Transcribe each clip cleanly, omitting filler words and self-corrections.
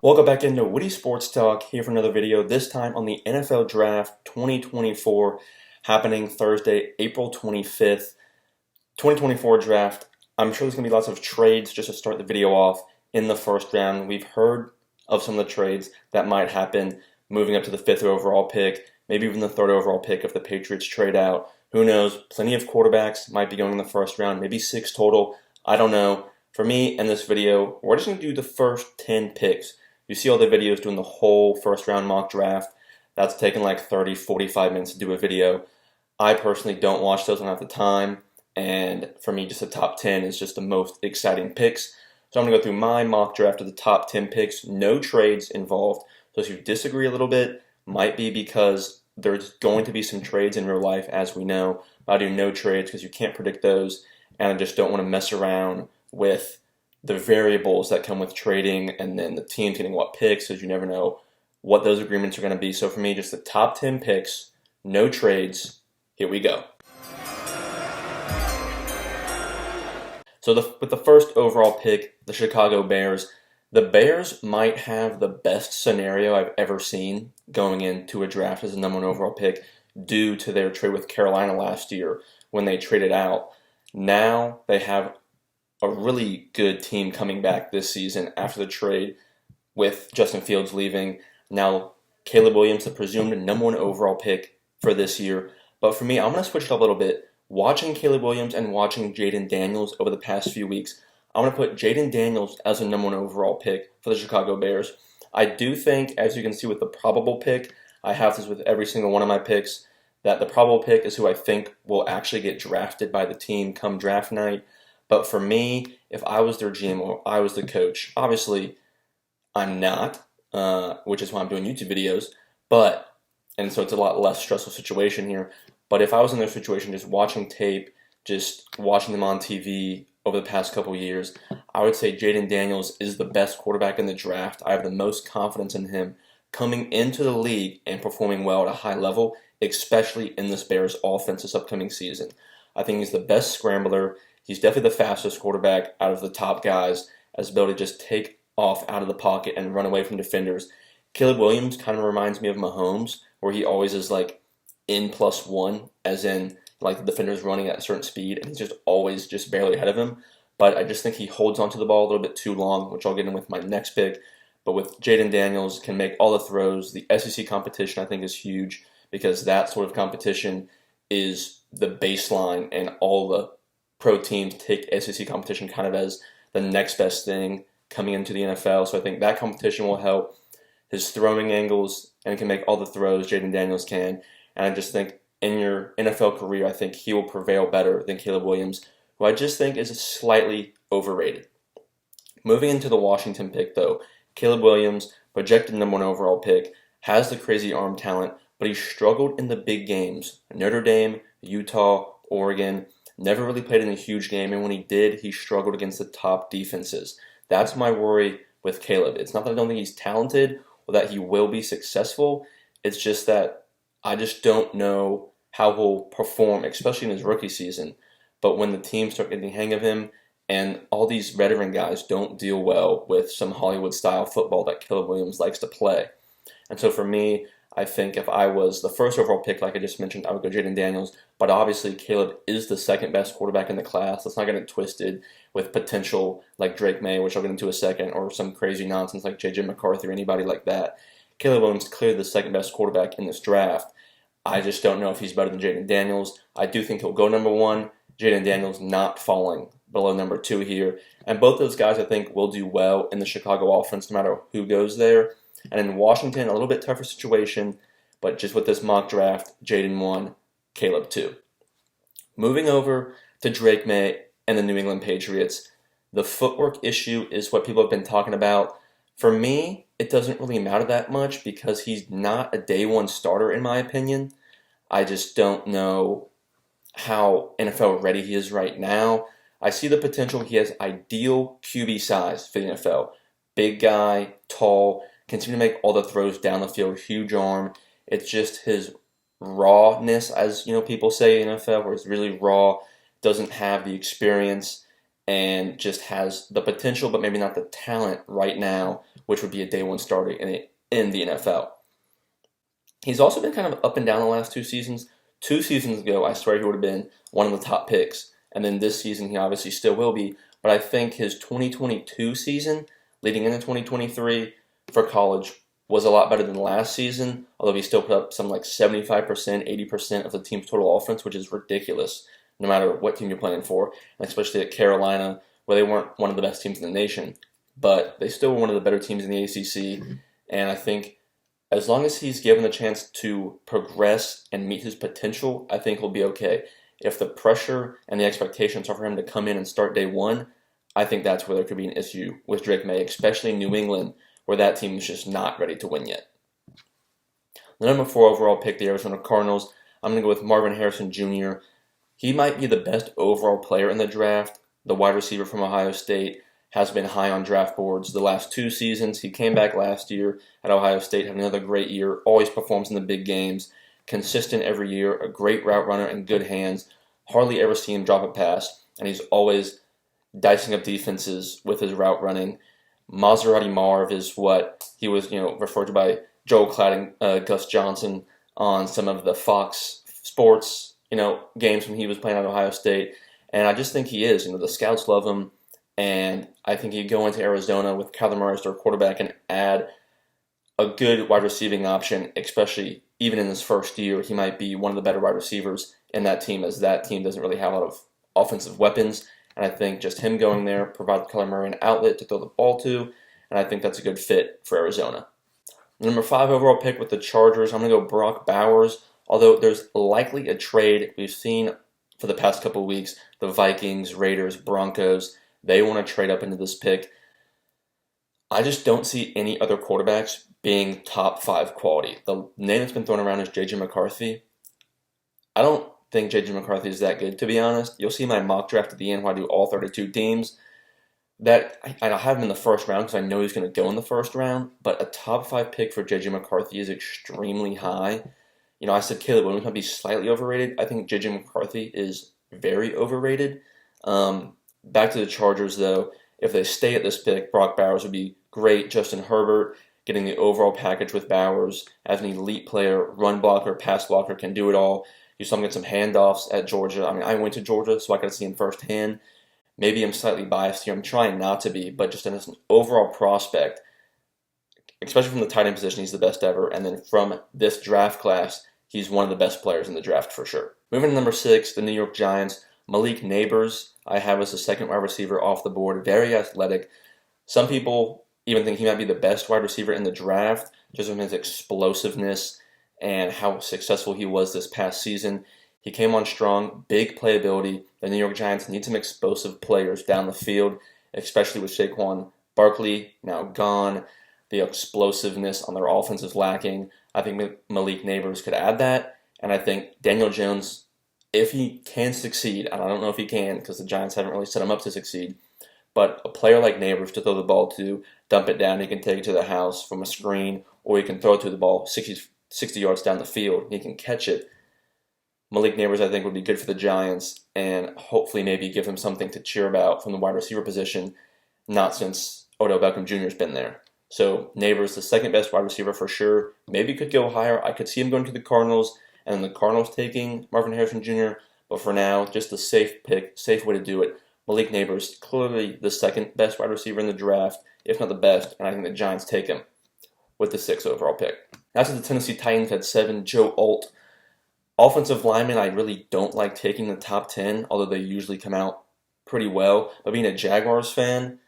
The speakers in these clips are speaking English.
Welcome back into Woody Sports Talk, here for another video, this time on the NFL Draft 2024, happening Thursday, April 25th. 2024 draft. I'm sure there's going to be lots of trades just to start the video off in the first round. We've heard of some of the trades that might happen moving up to the 5th overall pick, maybe even the 3rd overall pick if the Patriots trade out. Who knows? Plenty of quarterbacks might be going in the first round, maybe 6 total. I don't know. For me, in this video, we're just going to do the first 10 picks. You see all the videos doing the whole first round mock draft. That's taken like 30, 45 minutes to do a video. I personally don't watch those, I don't have the time. And for me, just the top 10 is just the most exciting picks. So I'm going to go through my mock draft of the top 10 picks. No trades involved. So if you disagree a little bit, might be because there's going to be some trades in real life, as we know. I do no trades because you can't predict those. And I just don't want to mess around with the variables that come with trading and then the teams getting what picks, because you never know what those agreements are going to be. So for me, just the top 10 picks, no trades. Here we go. So with the first overall pick, the Chicago Bears, the Bears might have the best scenario I've ever seen going into a draft as a number 1 overall pick due to their trade with Carolina last year when they traded out. Now they have a really good team coming back this season after the trade with Justin Fields leaving. Now Caleb Williams, the presumed number 1 overall pick for this year. But for me, I'm going to switch it up a little bit. Watching Caleb Williams and watching Jaden Daniels over the past few weeks, I'm going to put Jaden Daniels as a number 1 overall pick for the Chicago Bears. I do think, as you can see with the probable pick, I have this with every single one of my picks, that the probable pick is who I think will actually get drafted by the team come draft night. But for me, if I was their GM or I was the coach, obviously I'm not, which is why I'm doing YouTube videos, and so it's a lot less stressful situation here. But if I was in their situation, just watching tape, just watching them on TV over the past couple of years, I would say Jaden Daniels is the best quarterback in the draft. I have the most confidence in him coming into the league and performing well at a high level, especially in this Bears offense this upcoming season. I think he's the best scrambler. He's definitely the fastest quarterback out of the top guys, as ability to just take off out of the pocket and run away from defenders. Caleb Williams kind of reminds me of Mahomes, where he always is like N+1, as in like the defender's running at a certain speed, and he's just always just barely ahead of him. But I just think he holds onto the ball a little bit too long, which I'll get in with my next pick. But with Jaden Daniels, can make all the throws. The SEC competition, I think, is huge, because that sort of competition is the baseline, and all the pro teams take SEC competition kind of as the next best thing coming into the NFL. So I think that competition will help. His throwing angles, and he can make all the throws Jaden Daniels can. And I just think in your NFL career, I think he will prevail better than Caleb Williams, who I just think is slightly overrated. Moving into the Washington pick, though, Caleb Williams, projected number 1 overall pick, has the crazy arm talent, but he struggled in the big games. Notre Dame, Utah, Oregon, never really played in a huge game, and when he did, he struggled against the top defenses. That's my worry with Caleb. It's not that I don't think he's talented or that he will be successful. It's just that I just don't know how he'll perform, especially in his rookie season. But when the teams start getting the hang of him, and all these veteran guys don't deal well with some Hollywood-style football that Caleb Williams likes to play. And so for me, I think if I was the first overall pick, like I just mentioned, I would go Jaden Daniels. But obviously, Caleb is the second best quarterback in the class. Let's not get it twisted with potential like Drake May, which I'll get into in a second, or some crazy nonsense like J.J. McCarthy or anybody like that. Caleb Williams is clearly the second best quarterback in this draft. I just don't know if he's better than Jaden Daniels. I do think he'll go number 1. Jaden Daniels not falling below number 2 here. And both those guys, I think, will do well in the Chicago offense no matter who goes there. And in Washington, a little bit tougher situation, but just with this mock draft, Jaden 1, Caleb 2. Moving over to Drake May and the New England Patriots, the footwork issue is what people have been talking about. For me, it doesn't really matter that much because he's not a day 1 starter in my opinion. I just don't know how NFL ready he is right now. I see the potential. He has ideal QB size for the NFL. Big guy, tall, continue to make all the throws down the field, huge arm. It's just his rawness, as people say in NFL, where it's really raw, doesn't have the experience, and just has the potential, but maybe not the talent right now, which would be a day one starter in the NFL. He's also been kind of up and down the last 2 seasons. 2 seasons ago, I swear he would have been one of the top picks. And then this season, he obviously still will be. But I think his 2022 season, leading into 2023 for college, was a lot better than last season, although he still put up some like 75%, 80% of the team's total offense, which is ridiculous, no matter what team you're playing for, and especially at Carolina, where they weren't one of the best teams in the nation. But they still were one of the better teams in the ACC, and I think as long as he's given the chance to progress and meet his potential, I think he'll be okay. If the pressure and the expectations are for him to come in and start day one, I think that's where there could be an issue with Drake May, especially in New England, where that team is just not ready to win yet. The number 4 overall pick, the Arizona Cardinals, I'm going to go with Marvin Harrison Jr. He might be the best overall player in the draft. The wide receiver from Ohio State has been high on draft boards the last 2 seasons. He came back last year at Ohio State, had another great year, always performs in the big games, consistent every year, a great route runner and good hands. Hardly ever see him drop a pass, and he's always dicing up defenses with his route running. Maserati Marv is what he was, referred to by Joel Klatt and Gus Johnson on some of the Fox Sports, games when he was playing at Ohio State. And I just think he is. The scouts love him, and I think he'd go into Arizona with Kyler Murray as their quarterback and add a good wide receiving option, especially even in his first year. He might be one of the better wide receivers in that team, as that team doesn't really have a lot of offensive weapons. And I think just him going there provides Kyler Murray an outlet to throw the ball to, and I think that's a good fit for Arizona. The number 5 overall pick with the Chargers, I'm going to go Brock Bowers, although there's likely a trade we've seen for the past couple of weeks. The Vikings, Raiders, Broncos, they want to trade up into this pick. I just don't see any other quarterbacks being top 5 quality. The name that's been thrown around is J.J. McCarthy. I don't think J.J. McCarthy is that good, to be honest. You'll see my mock draft at the end where I do all 32 teams. That I have him in the first round because I know he's going to go in the first round, but a top 5 pick for J.J. McCarthy is extremely high. I said Caleb Williams might be slightly overrated. I think J.J. McCarthy is very overrated. Back to the Chargers, though. If they stay at this pick, Brock Bowers would be great. Justin Herbert, getting the overall package with Bowers as an elite player, run blocker, pass blocker, can do it all. You saw him get some handoffs at Georgia. I went to Georgia, so I got to see him firsthand. Maybe I'm slightly biased here. I'm trying not to be, but just as an overall prospect, especially from the tight end position, he's the best ever. And then from this draft class, he's one of the best players in the draft for sure. Moving to number 6, the New York Giants. Malik Neighbors, I have as the second wide receiver off the board. Very athletic. Some people even think he might be the best wide receiver in the draft, just from his explosiveness and how successful he was this past season. He came on strong, big playability. The New York Giants need some explosive players down the field, especially with Saquon Barkley now gone. The explosiveness on their offense is lacking. I think Malik Neighbors could add that, and I think Daniel Jones, if he can succeed, and I don't know if he can because the Giants haven't really set him up to succeed, but a player like Neighbors to throw the ball to, dump it down, he can take it to the house from a screen, or he can throw it to the ball 60 yards down the field. He can catch it. Malik Neighbors, I think, would be good for the Giants, and hopefully maybe give him something to cheer about from the wide receiver position, not since Odell Beckham Jr. has been there. So Neighbors, the second best wide receiver for sure. Maybe could go higher. I could see him going to the Cardinals, and the Cardinals taking Marvin Harrison Jr., but for now, just a safe pick, safe way to do it. Malik Neighbors, clearly the second best wide receiver in the draft, if not the best, and I think the Giants take him with the 6th overall pick. Now to the Tennessee Titans at 7, Joe Alt. Offensive linemen, I really don't like taking the top 10, although they usually come out pretty well. But being a Jaguars fan,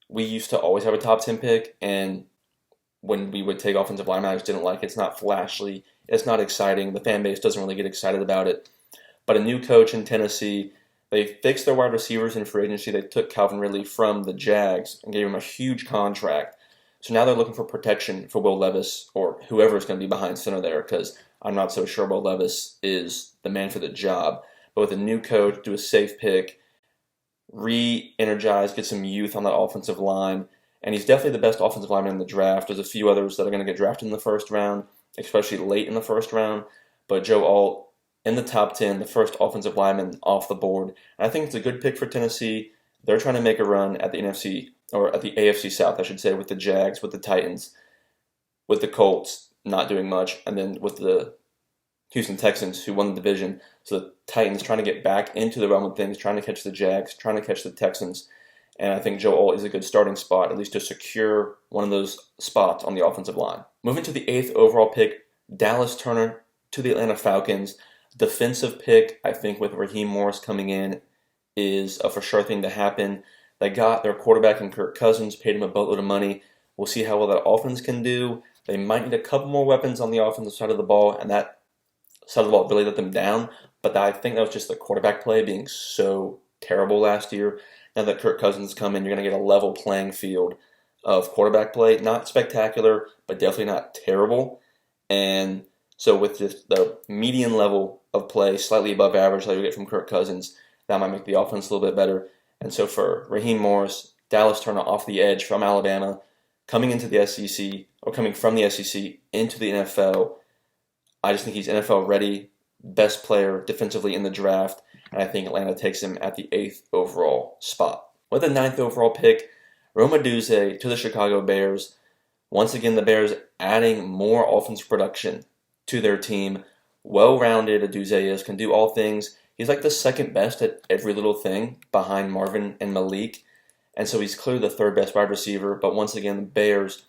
we used to always have a top 10 pick, and when we would take offensive linemen, I just didn't like it. It's not flashy. It's not exciting. The fan base doesn't really get excited about it. But a new coach in Tennessee, they fixed their wide receivers in free agency. They took Calvin Ridley from the Jags and gave him a huge contract. So now they're looking for protection for Will Levis or whoever is going to be behind center there, because I'm not so sure Will Levis is the man for the job. But with a new coach, do a safe pick, re-energize, get some youth on that offensive line. And he's definitely the best offensive lineman in the draft. There's a few others that are going to get drafted in the first round, especially late in the first round. But Joe Alt, in the top 10, the first offensive lineman off the board. And I think it's a good pick for Tennessee. They're trying to make a run at the NFC, or at the AFC South, I should say, with the Jags, with the Titans, with the Colts not doing much, and then with the Houston Texans, who won the division. So the Titans trying to get back into the realm of things, trying to catch the Jags, trying to catch the Texans. And I think Joe Alt is a good starting spot, at least to secure one of those spots on the offensive line. Moving to the 8th overall pick, Dallas Turner to the Atlanta Falcons. Defensive pick, I think, with Raheem Morris coming in, is a for sure thing to happen. They got their quarterback in Kirk Cousins, paid him a boatload of money. We'll see how well that offense can do. They might need a couple more weapons on the offensive side of the ball, and that side of the ball really let them down. But I think that was just the quarterback play being so terrible last year. Now that Kirk Cousins come in, you're going to get a level playing field of quarterback play. Not spectacular, but definitely not terrible. And so with the median level of play, slightly above average that you get from Kirk Cousins, that might make the offense a little bit better. And so for Raheem Morris, Dallas Turner off the edge from Alabama, coming into the SEC, or coming from the SEC into the NFL, I just think he's NFL ready, best player defensively in the draft, and I think Atlanta takes him at the 8th overall spot. With the 9th overall pick, Rome Odunze to the Chicago Bears. Once again, the Bears adding more offensive production to their team. Well-rounded Odunze is, can do all things. He's like the second best at every little thing behind Marvin and Malik, and so he's clearly the 3rd best wide receiver. But once again, the Bears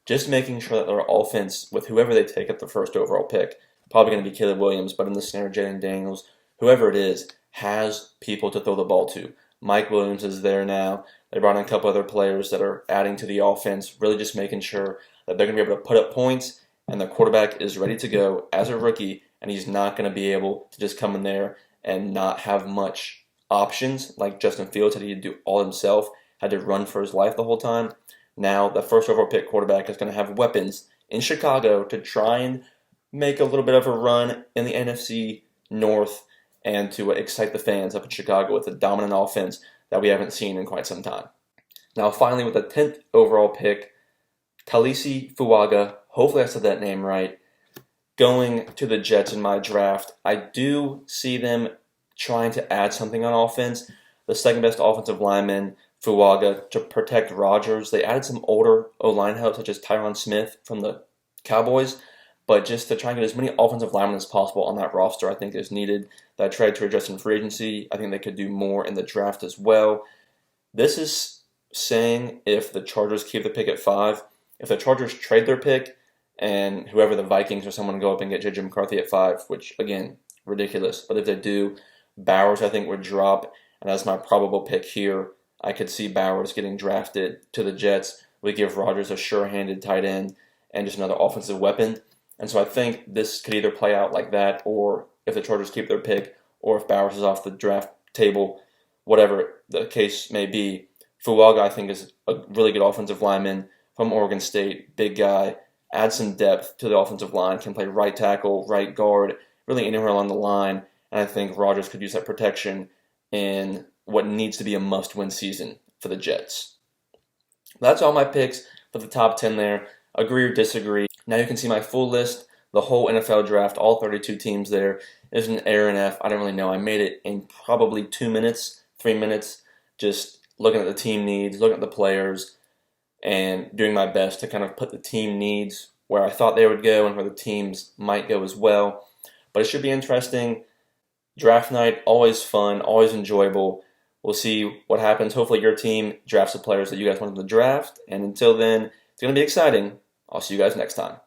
just making sure that their offense, with whoever they take at the 1st overall pick, probably going to be Caleb Williams, but in the center, Jaden Daniels, whoever it is, has people to throw the ball to. Mike Williams is there now. They brought in a couple other players that are adding to the offense, really just making sure that they're going to be able to put up points, and the quarterback is ready to go as a rookie, and he's not going to be able to just come in there and not have much options like Justin Fields had to do all himself, had to run for his life the whole time. Now, the 1st overall pick quarterback is going to have weapons in Chicago to try and make a little bit of a run in the NFC North and to excite the fans up in Chicago with a dominant offense that we haven't seen in quite some time. Now, finally, with the 10th overall pick, Talisi Fuaga, hopefully I said that name right, going to the Jets in my draft. I do see them trying to add something on offense. The 2nd best offensive lineman, Fuaga, to protect Rodgers. They added some older O-line help, such as Tyron Smith from the Cowboys, but just to try and get as many offensive linemen as possible on that roster, I think is needed. That trade to address in free agency, I think they could do more in the draft as well. This is saying if the Chargers keep the pick at 5, if the Chargers trade their pick, and whoever the Vikings or someone go up and get J.J. McCarthy at 5, which, again, ridiculous. But if they do, Bowers, I think, would drop, and that's my probable pick here. I could see Bowers getting drafted to the Jets. We give Rodgers a sure-handed tight end and just another offensive weapon. And so I think this could either play out like that, or if the Chargers keep their pick, or if Bowers is off the draft table, whatever the case may be. Fuaga, I think, is a really good offensive lineman from Oregon State, big guy, adds some depth to the offensive line, can play right tackle, right guard, really anywhere along the line. And I think Rodgers could use that protection in what needs to be a must-win season for the Jets. That's all my picks for the top 10 there. Agree or disagree. Now you can see my full list, the whole NFL draft, all 32 teams there. There's an error in F. I don't really know. I made it in probably 2 minutes, 3 minutes, just looking at the team needs, looking at the players, and doing my best to kind of put the team needs where I thought they would go and where the teams might go as well. But it should be interesting. Draft night, always fun, always enjoyable. We'll see what happens. Hopefully your team drafts the players that you guys want them to draft. And until then, it's going to be exciting. I'll see you guys next time.